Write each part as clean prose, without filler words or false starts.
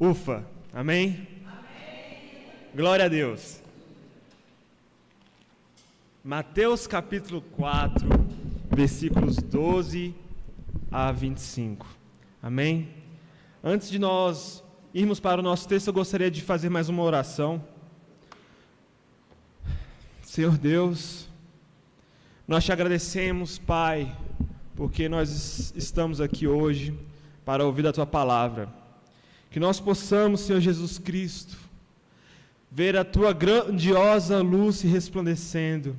Ufa, amém? Amém? Glória a Deus. Mateus capítulo 4, versículos 12 a 25. Amém? Antes de nós irmos para o nosso texto, eu gostaria de fazer mais uma oração. Senhor Deus, nós te agradecemos, Pai, porque nós estamos aqui hoje para ouvir a Tua palavra. Que nós possamos, Senhor Jesus Cristo, ver a Tua grandiosa luz se resplandecendo,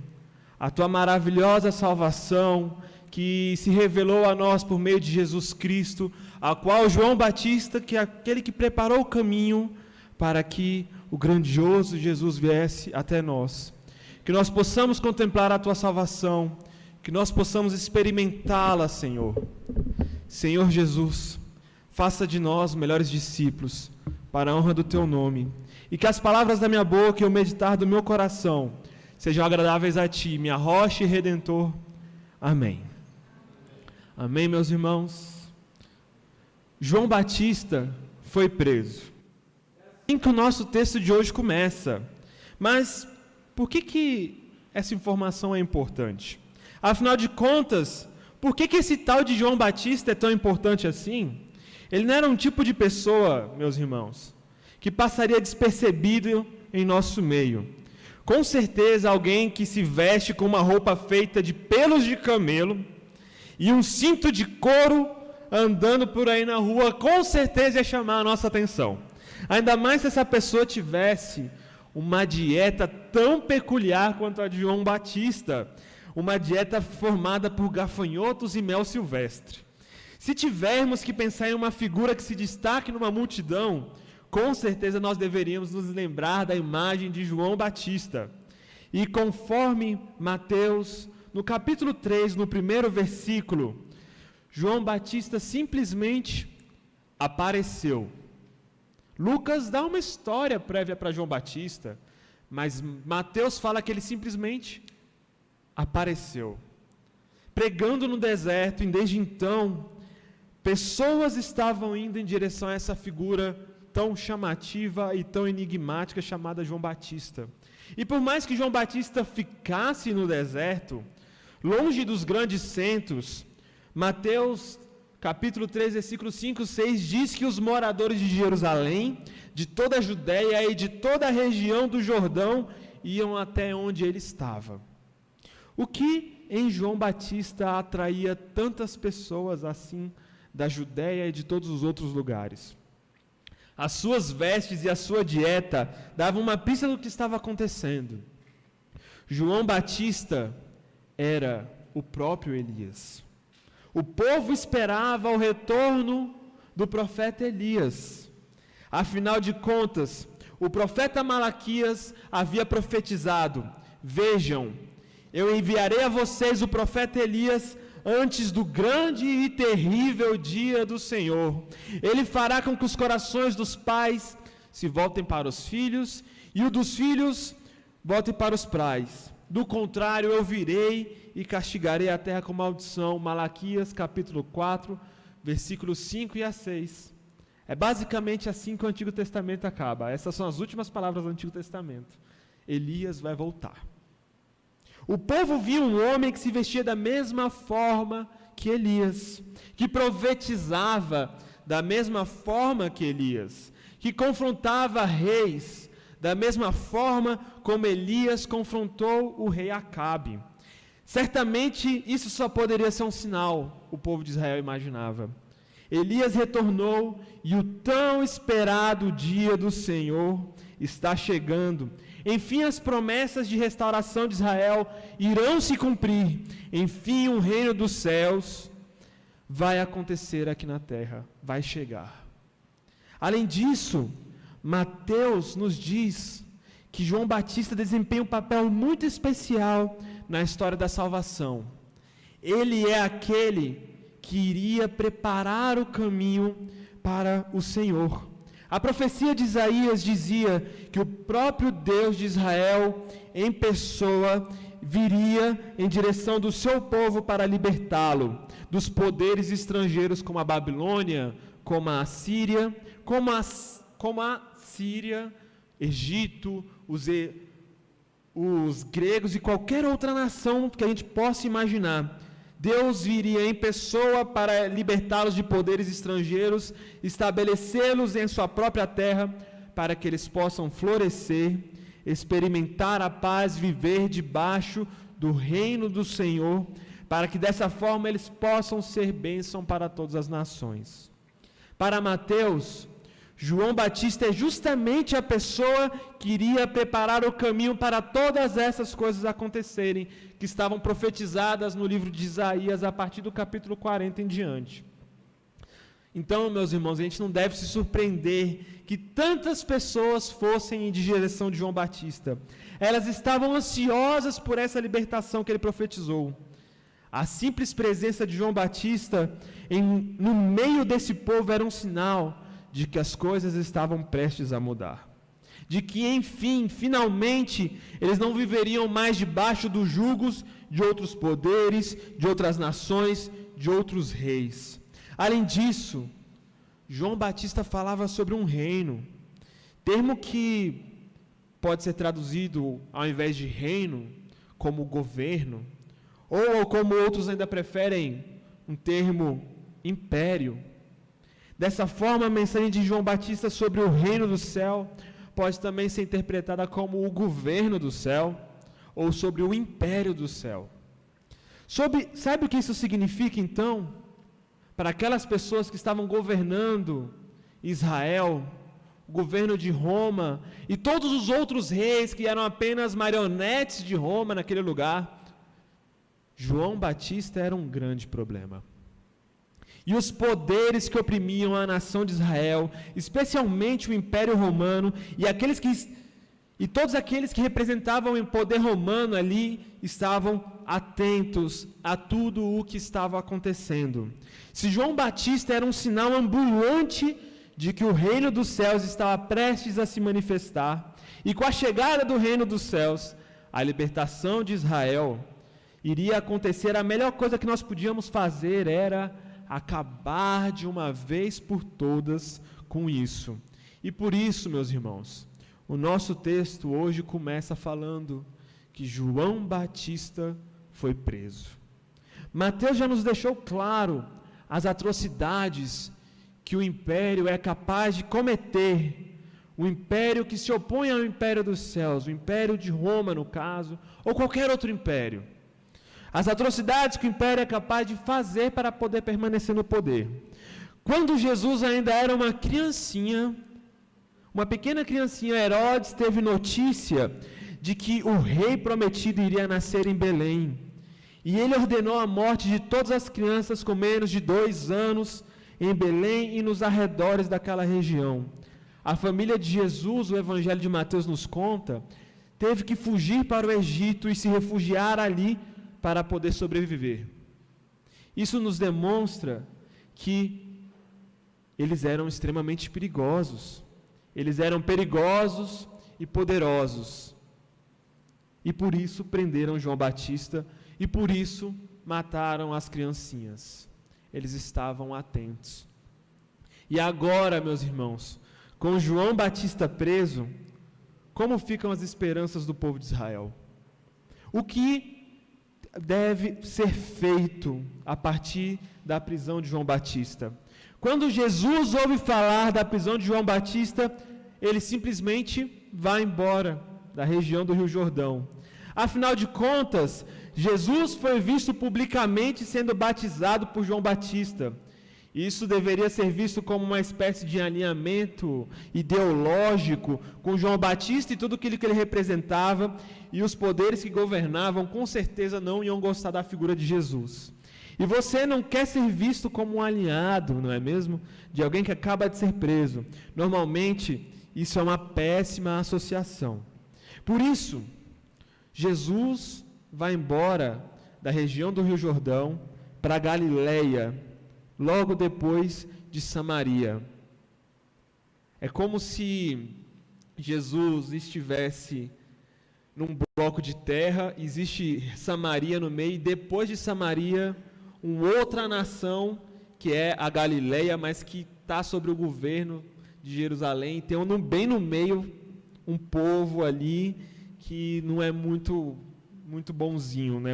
a Tua maravilhosa salvação que se revelou a nós por meio de Jesus Cristo, a qual João Batista, que é aquele que preparou o caminho para que o grandioso Jesus viesse até nós. Que nós possamos contemplar a Tua salvação, que nós possamos experimentá-la, Senhor. Senhor Jesus, faça de nós melhores discípulos, para a honra do Teu nome. E que as palavras da minha boca e o meditar do meu coração sejam agradáveis a Ti, minha rocha e redentor. Amém. Amém, meus irmãos. João Batista foi preso. É assim que o nosso texto de hoje começa. Mas por que essa informação é importante? Afinal de contas, por que esse tal de João Batista é tão importante assim? Ele não era um tipo de pessoa, meus irmãos, que passaria despercebido em nosso meio. Com certeza, alguém que se veste com uma roupa feita de pelos de camelo e um cinto de couro andando por aí na rua, com certeza ia chamar a nossa atenção. Ainda mais se essa pessoa tivesse uma dieta tão peculiar quanto a de João Batista, uma dieta formada por gafanhotos e mel silvestre. Se tivermos que pensar em uma figura que se destaque numa multidão, com certeza nós deveríamos nos lembrar da imagem de João Batista. E conforme Mateus, no capítulo 3, no primeiro versículo, João Batista simplesmente apareceu. Lucas dá uma história prévia para João Batista, mas Mateus fala que ele simplesmente apareceu. Pregando no deserto, e desde então, pessoas estavam indo em direção a essa figura tão chamativa e tão enigmática chamada João Batista. E por mais que João Batista ficasse no deserto, longe dos grandes centros, Mateus capítulo 3, versículos 5 e 6 diz que os moradores de Jerusalém, de toda a Judéia e de toda a região do Jordão iam até onde ele estava. O que em João Batista atraía tantas pessoas assim da Judéia e de todos os outros lugares? As suas vestes e a sua dieta davam uma pista do que estava acontecendo. João Batista era o próprio Elias. O povo esperava o retorno do profeta Elias. Afinal de contas, o profeta Malaquias havia profetizado: vejam, eu enviarei a vocês o profeta Elias antes do grande e terrível dia do Senhor. Ele fará com que os corações dos pais se voltem para os filhos e o dos filhos voltem para os pais. Do contrário, eu virei e castigarei a terra com maldição. Malaquias capítulo 4, versículos 5 e 6. É basicamente assim que o Antigo Testamento acaba. Essas são as últimas palavras do Antigo Testamento. Elias vai voltar. O povo viu um homem que se vestia da mesma forma que Elias, que profetizava da mesma forma que Elias, que confrontava reis da mesma forma como Elias confrontou o rei Acabe. Certamente isso só poderia ser um sinal, o povo de Israel imaginava. Elias retornou e o tão esperado dia do Senhor está chegando. Enfim, as promessas de restauração de Israel irão se cumprir. Enfim, o reino dos céus vai acontecer aqui na terra, vai chegar. Além disso, Mateus nos diz que João Batista desempenha um papel muito especial na história da salvação. Ele é aquele que iria preparar o caminho para o Senhor. A profecia de Isaías dizia que o próprio Deus de Israel, em pessoa, viria em direção do seu povo para libertá-lo dos poderes estrangeiros como a Babilônia, como a Assíria, como a Síria, Egito, os gregos e qualquer outra nação que a gente possa imaginar. Deus viria em pessoa para libertá-los de poderes estrangeiros, estabelecê-los em sua própria terra, para que eles possam florescer, experimentar a paz, viver debaixo do reino do Senhor, para que dessa forma eles possam ser bênção para todas as nações. Para Mateus, João Batista é justamente a pessoa que iria preparar o caminho para todas essas coisas acontecerem, que estavam profetizadas no livro de Isaías, a partir do capítulo 40 em diante. Então, meus irmãos, a gente não deve se surpreender que tantas pessoas fossem em direção de João Batista. Elas estavam ansiosas por essa libertação que ele profetizou. A simples presença de João Batista no meio desse povo era um sinal de que as coisas estavam prestes a mudar. De que, enfim, finalmente, eles não viveriam mais debaixo dos jugos de outros poderes, de outras nações, de outros reis. Além disso, João Batista falava sobre um reino, termo que pode ser traduzido, ao invés de reino, como governo, ou como outros ainda preferem, um termo império. Dessa forma, a mensagem de João Batista sobre o reino do céu pode também ser interpretada como o governo do céu, ou sobre o império do céu. Sabe o que isso significa, então? Para aquelas pessoas que estavam governando Israel, o governo de Roma, e todos os outros reis que eram apenas marionetes de Roma naquele lugar, João Batista era um grande problema. E os poderes que oprimiam a nação de Israel, especialmente o Império Romano, e todos aqueles que representavam o poder romano ali, estavam atentos a tudo o que estava acontecendo. Se João Batista era um sinal ambulante de que o reino dos céus estava prestes a se manifestar, e com a chegada do reino dos céus, a libertação de Israel iria acontecer, a melhor coisa que nós podíamos fazer era acabar de uma vez por todas com isso. E por isso, meus irmãos, o nosso texto hoje começa falando que João Batista foi preso. Mateus já nos deixou claro as atrocidades que o império é capaz de cometer, o império que se opõe ao império dos céus, o império de Roma, no caso, ou qualquer outro império. As atrocidades que o império é capaz de fazer para poder permanecer no poder. Quando Jesus ainda era uma criancinha, uma pequena criancinha, Herodes teve notícia de que o rei prometido iria nascer em Belém. E ele ordenou a morte de todas as crianças com menos de 2 anos em Belém e nos arredores daquela região. A família de Jesus, o Evangelho de Mateus nos conta, teve que fugir para o Egito e se refugiar ali para poder sobreviver. Isso nos demonstra que eles eram extremamente perigosos. Eles eram perigosos e poderosos. E por isso prenderam João Batista e por isso mataram as criancinhas. Eles estavam atentos. E agora, meus irmãos, com João Batista preso, como ficam as esperanças do povo de Israel? O que deve ser feito a partir da prisão de João Batista? Quando Jesus ouve falar da prisão de João Batista, ele simplesmente vai embora da região do Rio Jordão. Afinal de contas, Jesus foi visto publicamente sendo batizado por João Batista. Isso deveria ser visto como uma espécie de alinhamento ideológico com João Batista e tudo aquilo que ele representava, e os poderes que governavam com certeza não iam gostar da figura de Jesus. E você não quer ser visto como um alinhado, não é mesmo? De alguém que acaba de ser preso. Normalmente, isso é uma péssima associação. Por isso, Jesus vai embora da região do Rio Jordão para Galileia, logo depois de Samaria. É como se Jesus estivesse num bloco de terra, existe Samaria no meio, e depois de Samaria, uma outra nação, que é a Galileia, mas que está sob o governo de Jerusalém, tem bem no meio um povo ali que não é muito bonzinho, né?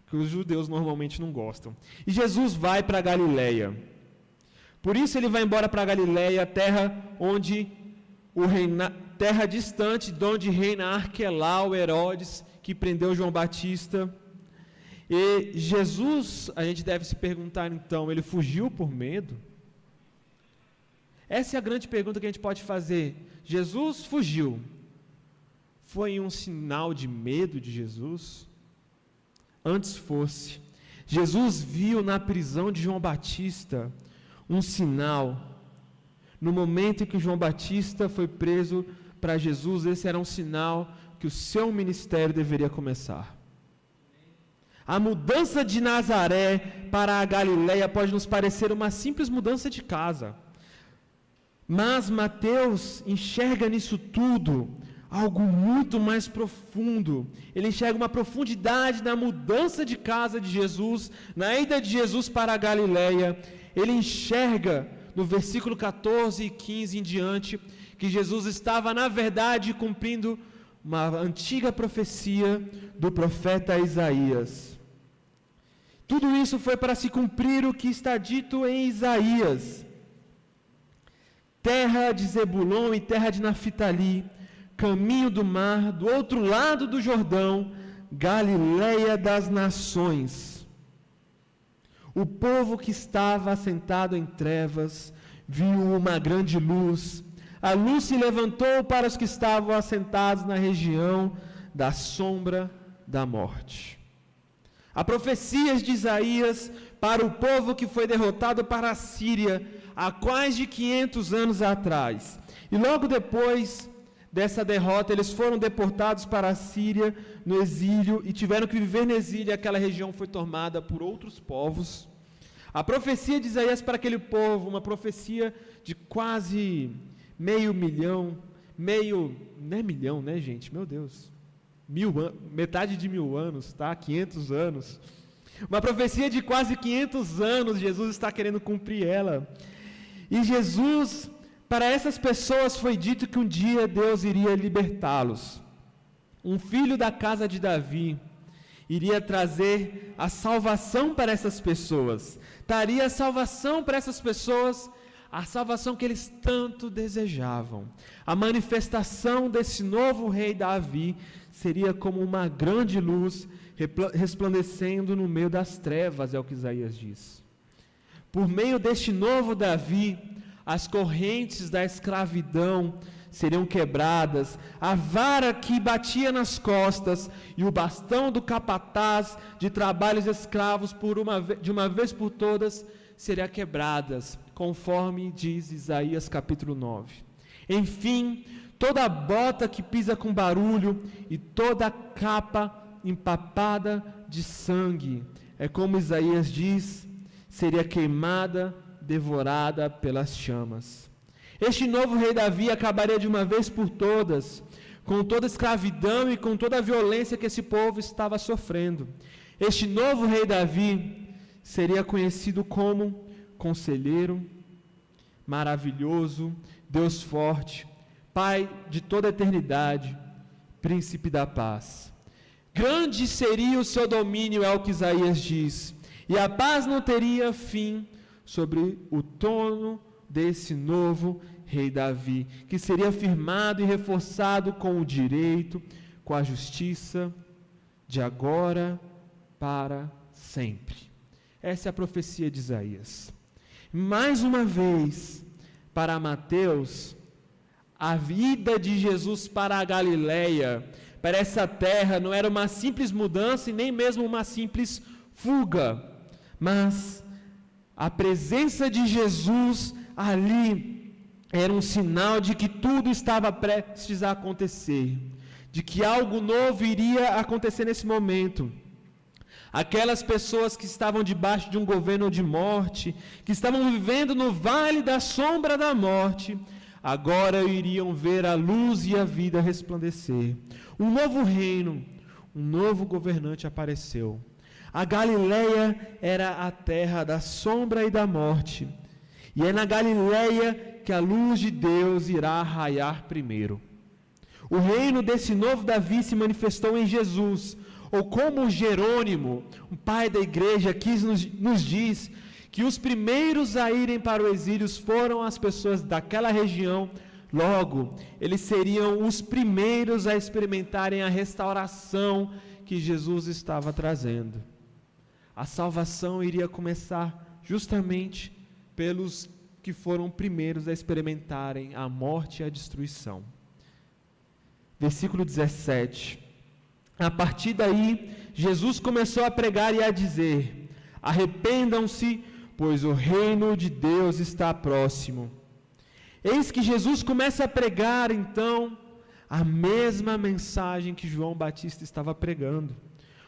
Que os judeus normalmente não gostam. E Jesus vai para Galileia. Por isso ele vai embora para Galileia, terra distante de onde reina Arquelau, Herodes, que prendeu João Batista. E Jesus, a gente deve se perguntar então, ele fugiu por medo? Essa é a grande pergunta que a gente pode fazer. Jesus fugiu. Foi um sinal de medo de Jesus? Antes fosse. Jesus viu na prisão de João Batista um sinal. No momento em que João Batista foi preso para Jesus, esse era um sinal que o seu ministério deveria começar. A mudança de Nazaré para a Galileia pode nos parecer uma simples mudança de casa. Mas Mateus enxerga nisso tudo algo muito mais profundo. Ele enxerga uma profundidade na mudança de casa de Jesus, na ida de Jesus para a Galileia. Ele enxerga no versículo 14 e 15 em diante que Jesus estava, na verdade, cumprindo uma antiga profecia do profeta Isaías. Tudo isso foi para se cumprir o que está dito em Isaías. Terra de Zebulon e terra de Naftali, caminho do mar, do outro lado do Jordão, Galileia das nações. O povo que estava assentado em trevas viu uma grande luz. A luz se levantou para os que estavam assentados na região da sombra da morte. Há profecias de Isaías para o povo que foi derrotado para a Síria há quase de 500 anos atrás. E logo depois dessa derrota, eles foram deportados para a Síria no exílio e tiveram que viver no exílio, e aquela região foi tomada por outros povos. A profecia de Isaías para aquele povo, uma profecia de quase não é milhão, né, gente? Meu Deus. Metade de 1000 anos, tá? 500 anos. Uma profecia de quase 500 anos, Jesus está querendo cumprir ela. E Jesus, para essas pessoas foi dito que um dia Deus iria libertá-los. Um filho da casa de Davi iria trazer a salvação para essas pessoas. Traria a salvação para essas pessoas, a salvação que eles tanto desejavam. A manifestação desse novo rei Davi seria como uma grande luz resplandecendo no meio das trevas, é o que Isaías diz. Por meio deste novo Davi, as correntes da escravidão seriam quebradas, a vara que batia nas costas e o bastão do capataz de trabalhos escravos de uma vez por todas seriam quebradas, conforme diz Isaías capítulo 9. Enfim, toda bota que pisa com barulho e toda capa empapada de sangue, é como Isaías diz, seria queimada, devorada pelas chamas. Este novo rei Davi acabaria de uma vez por todas com toda a escravidão e com toda a violência que esse povo estava sofrendo. Este novo rei Davi seria conhecido como Conselheiro, Maravilhoso, Deus Forte, Pai de toda a eternidade, Príncipe da Paz. Grande seria o seu domínio, é o que Isaías diz, e a paz não teria fim sobre o trono desse novo rei Davi, que seria firmado e reforçado com o direito, com a justiça, de agora para sempre. Essa é a profecia de Isaías. Mais uma vez, para Mateus, a vida de Jesus para a Galileia, para essa terra, não era uma simples mudança e nem mesmo uma simples fuga, mas a presença de Jesus ali era um sinal de que tudo estava prestes a acontecer, de que algo novo iria acontecer nesse momento. Aquelas pessoas que estavam debaixo de um governo de morte, que estavam vivendo no vale da sombra da morte, agora iriam ver a luz e a vida resplandecer. Um novo reino, um novo governante apareceu. A Galileia era a terra da sombra e da morte. E é na Galileia que a luz de Deus irá raiar primeiro. O reino desse novo Davi se manifestou em Jesus, ou como Jerônimo, o pai da igreja, aqui nos diz, que os primeiros a irem para o exílio foram as pessoas daquela região. Logo, eles seriam os primeiros a experimentarem a restauração que Jesus estava trazendo. A salvação iria começar justamente pelos que foram primeiros a experimentarem a morte e a destruição. Versículo 17. A partir daí, Jesus começou a pregar e a dizer: arrependam-se, pois o reino de Deus está próximo. Eis que Jesus começa a pregar, então, a mesma mensagem que João Batista estava pregando.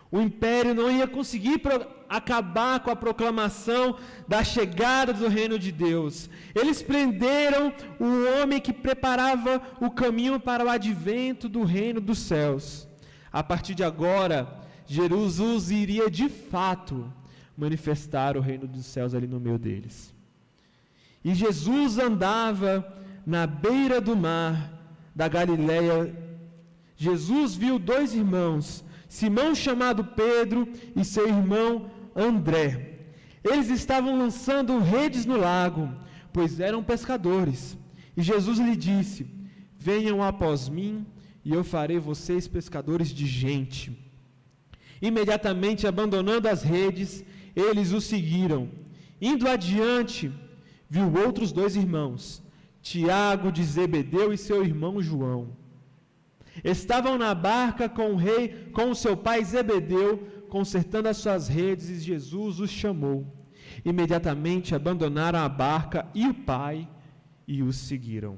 O império não ia conseguir acabar com a proclamação da chegada do reino de Deus. Eles prenderam o homem que preparava o caminho para o advento do reino dos céus. A partir de agora, Jesus iria de fato manifestar o reino dos céus ali no meio deles. E Jesus andava na beira do mar da Galileia. Jesus viu dois irmãos, Simão chamado Pedro e seu irmão André. Eles estavam lançando redes no lago, pois eram pescadores. E Jesus lhe disse: venham após mim e eu farei vocês pescadores de gente. Imediatamente abandonando as redes, eles o seguiram. Indo adiante, viu outros dois irmãos, Tiago de Zebedeu e seu irmão João. Estavam na barca com o seu pai Zebedeu, consertando as suas redes, e Jesus os chamou. Imediatamente abandonaram a barca e o pai e os seguiram.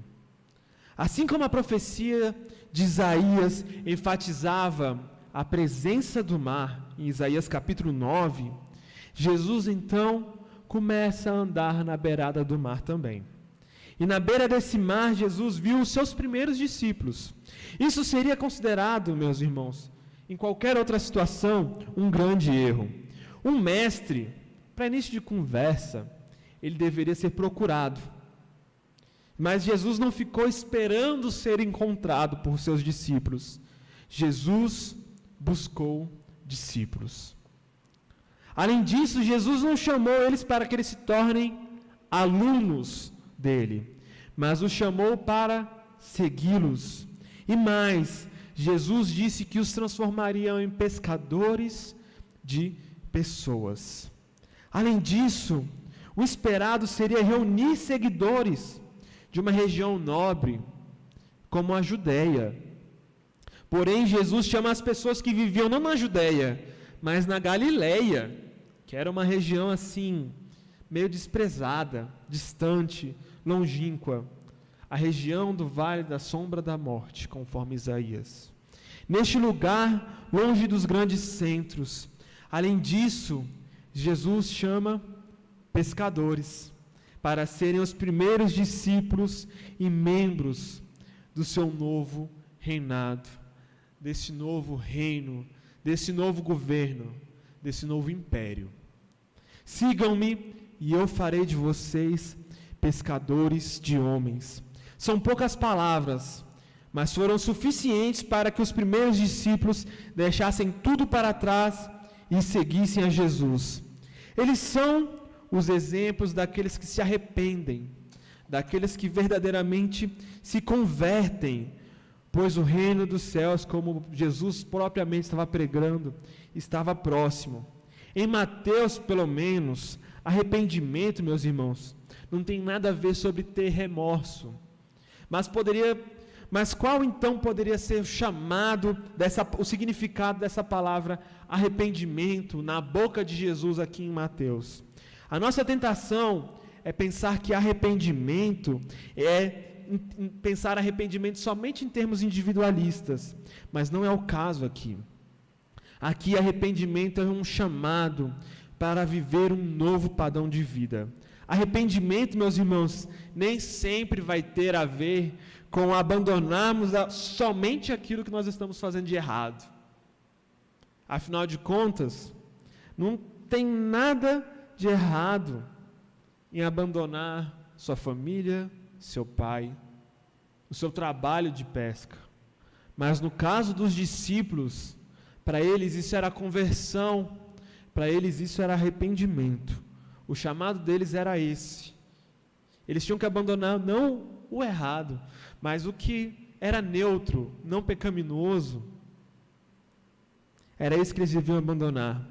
Assim como a profecia de Isaías enfatizava a presença do mar, em Isaías capítulo 9, Jesus então começa a andar na beirada do mar também. E na beira desse mar, Jesus viu os seus primeiros discípulos. Isso seria considerado, meus irmãos, em qualquer outra situação, um grande erro. Um mestre, para início de conversa, ele deveria ser procurado. Mas Jesus não ficou esperando ser encontrado por seus discípulos. Jesus buscou discípulos. Além disso, Jesus não chamou eles para que eles se tornem alunos dele, mas os chamou para segui-los. E mais, Jesus disse que os transformariam em pescadores de pessoas. Além disso, o esperado seria reunir seguidores de uma região nobre, como a Judéia. Porém, Jesus chama as pessoas que viviam não na Judéia, mas na Galileia, que era uma região assim, meio desprezada, distante, longínqua, a região do vale da sombra da morte, conforme Isaías. Neste lugar, longe dos grandes centros. Além disso, Jesus chama pescadores para serem os primeiros discípulos e membros do seu novo reinado, desse novo reino, desse novo governo, desse novo império. Sigam-me e eu farei de vocês pescadores de homens. São poucas palavras, mas foram suficientes para que os primeiros discípulos deixassem tudo para trás e seguissem a Jesus. Eles são os exemplos daqueles que se arrependem, daqueles que verdadeiramente se convertem, pois o reino dos céus, como Jesus propriamente estava pregando, estava próximo. Em Mateus, pelo menos, arrependimento, meus irmãos, não tem nada a ver sobre ter remorso. Mas qual então poderia ser o chamado, o significado dessa palavra arrependimento na boca de Jesus aqui em Mateus? A nossa tentação é pensar que arrependimento pensar arrependimento somente em termos individualistas, mas não é o caso aqui. Aqui arrependimento é um chamado para viver um novo padrão de vida. Arrependimento, meus irmãos, nem sempre vai ter a ver com abandonarmos somente aquilo que nós estamos fazendo de errado. Afinal de contas, não tem nada de errado em abandonar sua família, seu pai, o seu trabalho de pesca. Mas no caso dos discípulos, para eles isso era conversão, para eles isso era arrependimento. O chamado deles era esse. Eles tinham que abandonar não o errado, mas o que era neutro, não pecaminoso. Era isso que eles deviam abandonar.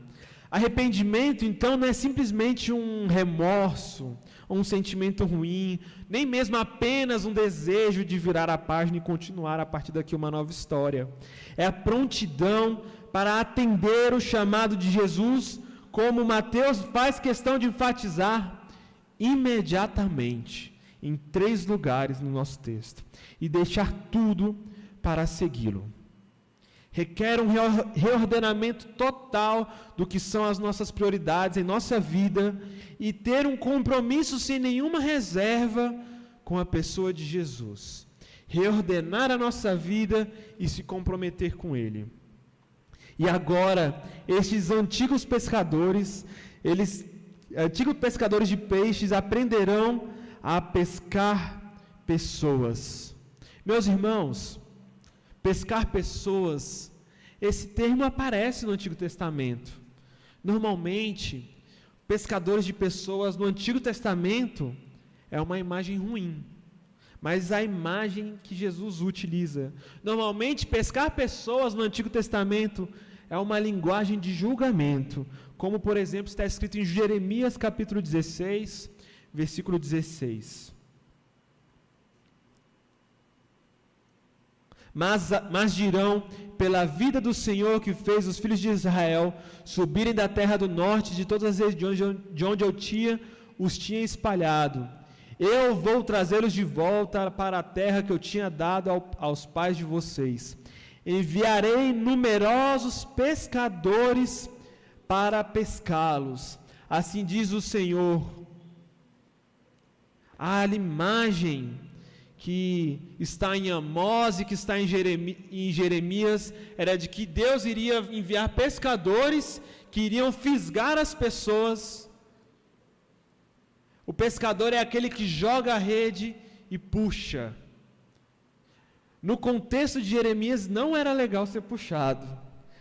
Arrependimento, então, não é simplesmente um remorso, ou um sentimento ruim, nem mesmo apenas um desejo de virar a página e continuar a partir daqui uma nova história. É a prontidão para atender o chamado de Jesus, como Mateus faz questão de enfatizar, imediatamente, em 3 lugares no nosso texto, e deixar tudo para segui-lo. Requer um reordenamento total do que são as nossas prioridades em nossa vida e ter um compromisso sem nenhuma reserva com a pessoa de Jesus. Reordenar a nossa vida e se comprometer com Ele. E agora, estes antigos pescadores de peixes aprenderão a pescar pessoas. Meus irmãos, pescar pessoas, esse termo aparece no Antigo Testamento. Normalmente, pescadores de pessoas no Antigo Testamento é uma imagem ruim, mas a imagem que Jesus utiliza. Normalmente, pescar pessoas no Antigo Testamento é uma linguagem de julgamento, como, por exemplo, está escrito em Jeremias capítulo 16, versículo 16. Mas dirão, pela vida do Senhor que fez os filhos de Israel subirem da terra do norte, de todas as regiões de onde eu os tinha espalhado. Eu vou trazê-los de volta para a terra que eu tinha dado aos pais de vocês. Enviarei numerosos pescadores para pescá-los. Assim diz o Senhor. A imagem que está em Amós e que está em Jeremias era de que Deus iria enviar pescadores que iriam fisgar as pessoas. O pescador é aquele que joga a rede e puxa. No contexto de Jeremias não era legal ser puxado,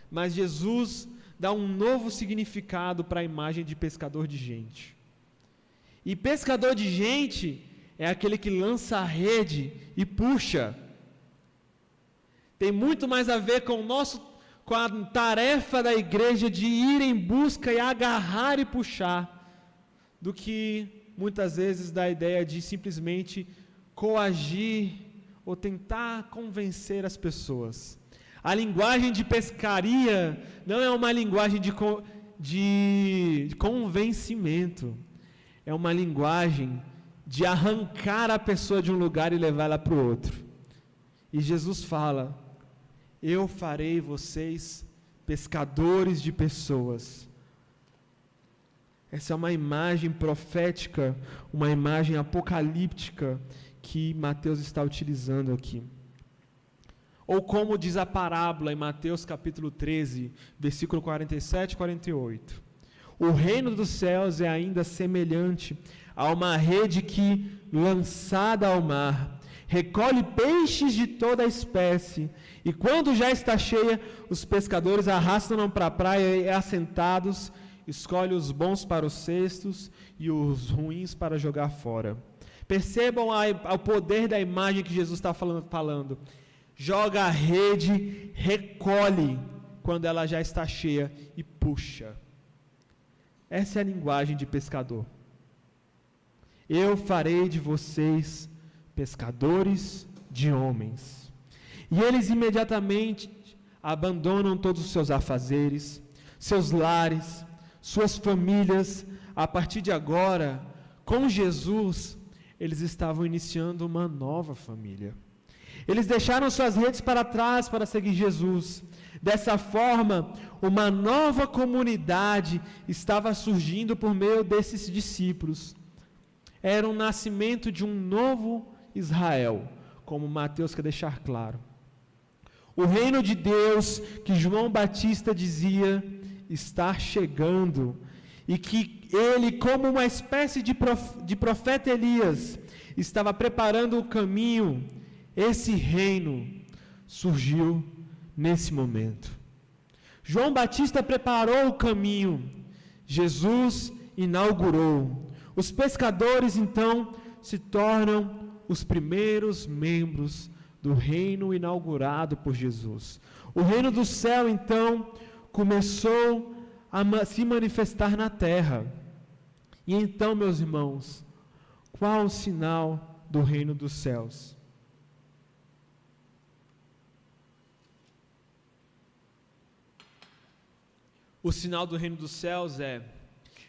mas Jesus dá um novo significado para a imagem de pescador de gente. E pescador de gente é aquele que lança a rede e puxa. Tem muito mais a ver com a tarefa da igreja de ir em busca e agarrar e puxar, do que muitas vezes da ideia de simplesmente coagir ou tentar convencer as pessoas. A linguagem de pescaria não é uma linguagem de convencimento, é uma linguagem de arrancar a pessoa de um lugar e levá-la para o outro. E Jesus fala: eu farei vocês pescadores de pessoas. Essa é uma imagem profética, uma imagem apocalíptica que Mateus está utilizando aqui. Ou como diz a parábola em Mateus capítulo 13, versículo 47 e 48. O reino dos céus é ainda semelhante a uma rede que, lançada ao mar, recolhe peixes de toda a espécie, e quando já está cheia, os pescadores arrastam-na para a praia e, assentados, escolhe os bons para os cestos e os ruins para jogar fora. Percebam o poder da imagem que Jesus está falando. Joga a rede, recolhe quando ela já está cheia e puxa. Essa é a linguagem de pescador. Eu farei de vocês pescadores de homens. E eles imediatamente abandonam todos os seus afazeres, seus lares, suas famílias. A partir de agora, com Jesus, eles estavam iniciando uma nova família. Eles deixaram suas redes para trás para seguir Jesus. Dessa forma, uma nova comunidade estava surgindo por meio desses discípulos. Era um nascimento de um novo Israel, como Mateus quer deixar claro. O reino de Deus, que João Batista dizia estar chegando, e que ele, como uma espécie de profeta Elias, estava preparando o caminho, esse reino surgiu nesse momento. João Batista preparou o caminho, Jesus inaugurou. Os pescadores, então, se tornam os primeiros membros do reino inaugurado por Jesus. O reino do céu, então, começou a se manifestar na terra. E então, meus irmãos, qual o sinal do reino dos céus? O sinal do reino dos céus é: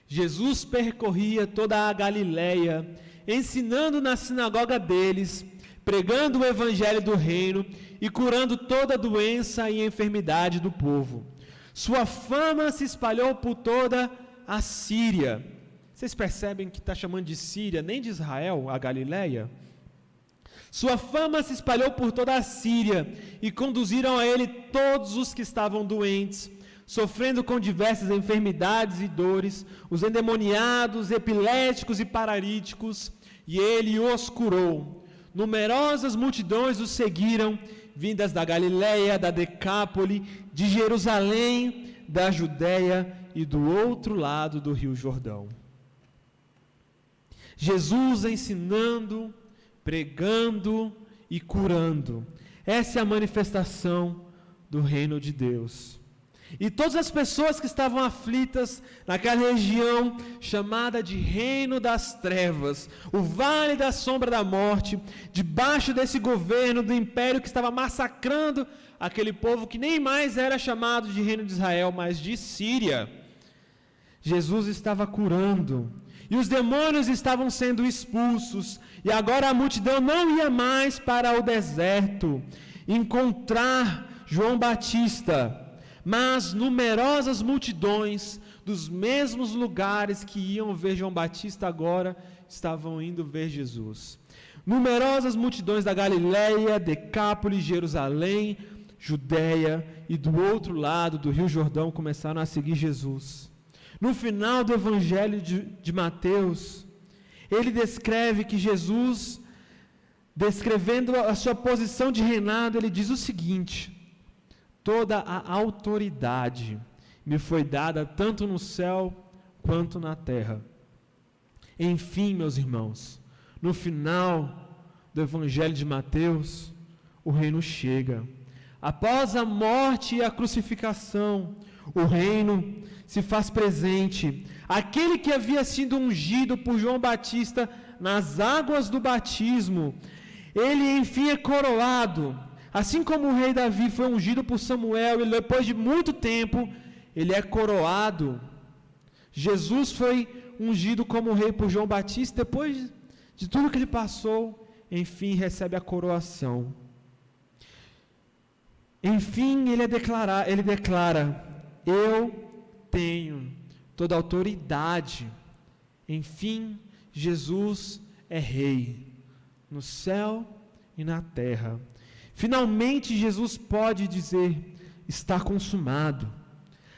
Jesus percorria toda a Galileia, ensinando na sinagoga deles, pregando o evangelho do reino e curando toda doença e enfermidade do povo. Sua fama se espalhou por toda a Síria. Vocês percebem que está chamando de Síria, nem de Israel, a Galileia? Sua fama se espalhou por toda a Síria e conduziram a ele todos os que estavam doentes, sofrendo com diversas enfermidades e dores, os endemoniados, epiléticos e paralíticos, e ele os curou. Numerosas multidões os seguiram, vindas da Galileia, da Decápole, de Jerusalém, da Judéia e do outro lado do Rio Jordão. Jesus ensinando, pregando e curando. Essa é a manifestação do reino de Deus. E todas as pessoas que estavam aflitas naquela região chamada de Reino das Trevas, o Vale da Sombra da Morte, debaixo desse governo do império que estava massacrando aquele povo que nem mais era chamado de Reino de Israel, mas de Síria. Jesus estava curando, e os demônios estavam sendo expulsos, e agora a multidão não ia mais para o deserto encontrar João Batista, mas numerosas multidões dos mesmos lugares que iam ver João Batista agora estavam indo ver Jesus. Numerosas multidões da Galileia, Decápole, Jerusalém, Judéia e do outro lado do Rio Jordão começaram a seguir Jesus. No final do Evangelho de Mateus, ele descreve que Jesus, descrevendo a sua posição de reinado, ele diz o seguinte: toda a autoridade me foi dada tanto no céu quanto na terra. Enfim, meus irmãos, no final do Evangelho de Mateus, o reino chega. Após a morte e a crucificação, o reino se faz presente. Aquele que havia sido ungido por João Batista nas águas do batismo, ele enfim é coroado. Assim como o rei Davi foi ungido por Samuel, e depois de muito tempo, ele é coroado. Jesus foi ungido como rei por João Batista, depois de tudo que ele passou, enfim, recebe a coroação. Enfim, ele declara: eu tenho toda a autoridade. Enfim, Jesus é rei, no céu e na terra. Finalmente, Jesus pode dizer: está consumado.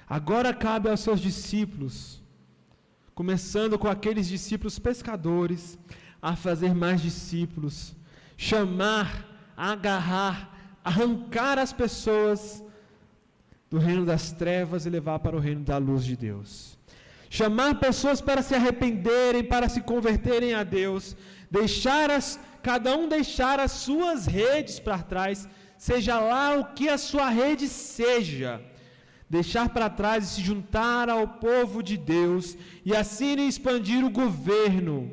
Agora cabe aos seus discípulos, começando com aqueles discípulos pescadores, a fazer mais discípulos, chamar, agarrar, arrancar as pessoas do reino das trevas e levar para o reino da luz de Deus. Chamar pessoas para se arrependerem, para se converterem a Deus, cada um deixar as suas redes para trás, seja lá o que a sua rede seja, deixar para trás e se juntar ao povo de Deus, e assim expandir o governo,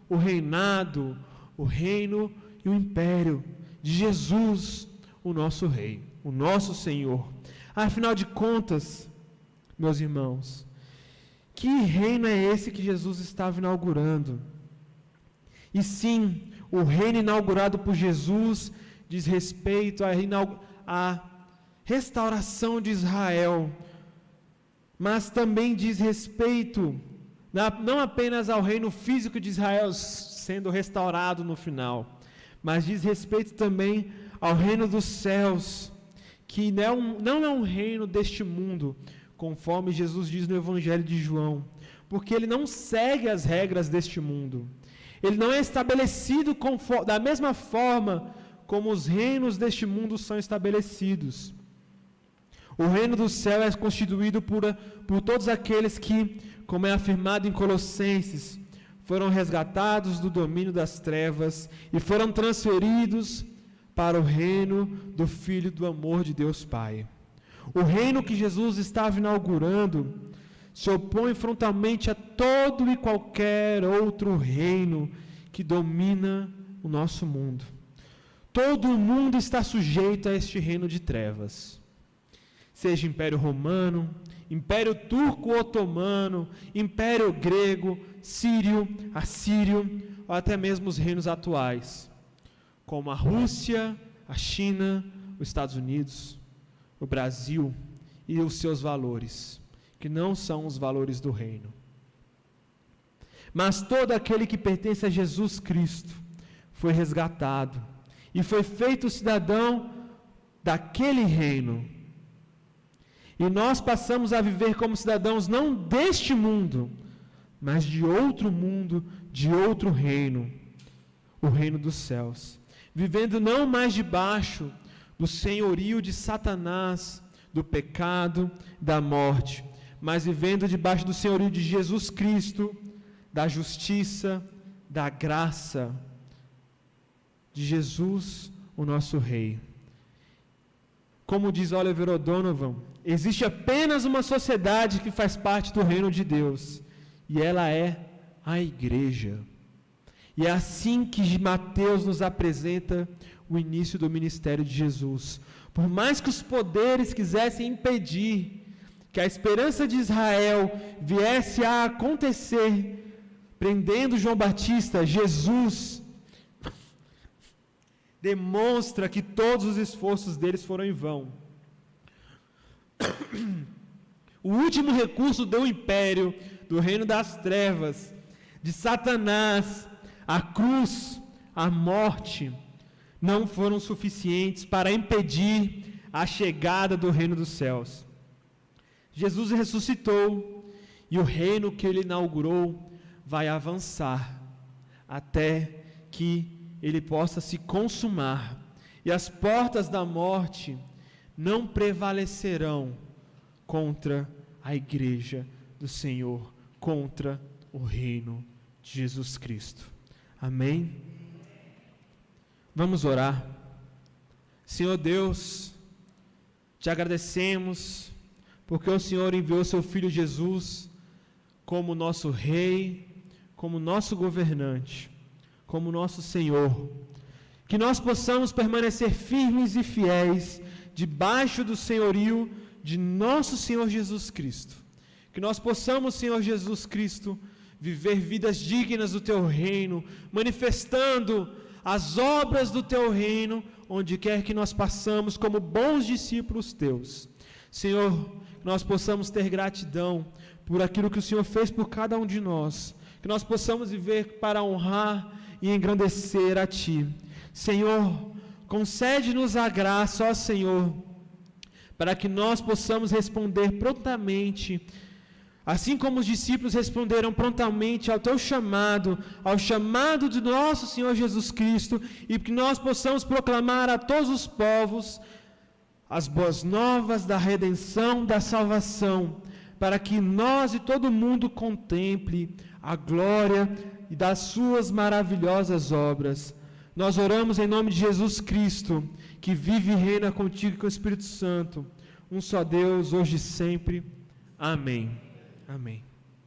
o reinado, o reino e o império de Jesus, o nosso Rei, o nosso Senhor. Afinal de contas, meus irmãos, que reino é esse que Jesus estava inaugurando? E sim, o reino inaugurado por Jesus diz respeito à restauração de Israel, mas também diz respeito não apenas ao reino físico de Israel sendo restaurado no final, mas diz respeito também ao reino dos céus, que não é um reino deste mundo, conforme Jesus diz no Evangelho de João, porque ele não segue as regras deste mundo. Ele não é estabelecido da mesma forma como os reinos deste mundo são estabelecidos. O reino do céu é constituído por todos aqueles que, como é afirmado em Colossenses, foram resgatados do domínio das trevas e foram transferidos para o reino do Filho do amor de Deus Pai. O reino que Jesus estava inaugurando se opõe frontalmente a todo e qualquer outro reino que domina o nosso mundo. Todo o mundo está sujeito a este reino de trevas. Seja Império Romano, Império Turco-Otomano, Império Grego, Sírio, Assírio, ou até mesmo os reinos atuais, como a Rússia, a China, os Estados Unidos, o Brasil e os seus valores, que não são os valores do reino. Mas todo aquele que pertence a Jesus Cristo foi resgatado e foi feito cidadão daquele reino. E nós passamos a viver como cidadãos não deste mundo, mas de outro mundo, de outro reino, o reino dos céus. Vivendo não mais debaixo do senhorio de Satanás, do pecado, da morte, mas vivendo debaixo do senhorio de Jesus Cristo, da justiça, da graça, de Jesus, o nosso Rei. Como diz Oliver O'Donovan, existe apenas uma sociedade que faz parte do reino de Deus, e ela é a igreja. E é assim que Mateus nos apresenta o início do ministério de Jesus. Por mais que os poderes quisessem impedir que a esperança de Israel viesse a acontecer, prendendo João Batista, Jesus demonstra que todos os esforços deles foram em vão. O último recurso do império, do reino das trevas, de Satanás, a cruz, a morte, não foram suficientes para impedir a chegada do reino dos céus. Jesus ressuscitou e o reino que ele inaugurou vai avançar até que ele possa se consumar, e as portas da morte não prevalecerão contra a igreja do Senhor, contra o reino de Jesus Cristo. Amém? Vamos orar. Senhor Deus, te agradecemos porque o Senhor enviou seu Filho Jesus como nosso Rei, como nosso governante, como nosso Senhor, que nós possamos permanecer firmes e fiéis debaixo do senhorio de nosso Senhor Jesus Cristo, que nós possamos, Senhor Jesus Cristo, viver vidas dignas do Teu reino, manifestando as obras do Teu reino, onde quer que nós passamos como bons discípulos Teus. Senhor, que nós possamos ter gratidão por aquilo que o Senhor fez por cada um de nós, que nós possamos viver para honrar e engrandecer a Ti. Senhor, concede-nos a graça, ó Senhor, para que nós possamos responder prontamente, assim como os discípulos responderam prontamente ao Teu chamado, ao chamado de nosso Senhor Jesus Cristo, e que nós possamos proclamar a todos os povos as boas novas da redenção, da salvação, para que nós e todo mundo contemple a glória e das suas maravilhosas obras. Nós oramos em nome de Jesus Cristo, que vive e reina contigo e com o Espírito Santo, um só Deus, hoje e sempre. Amém. Amém.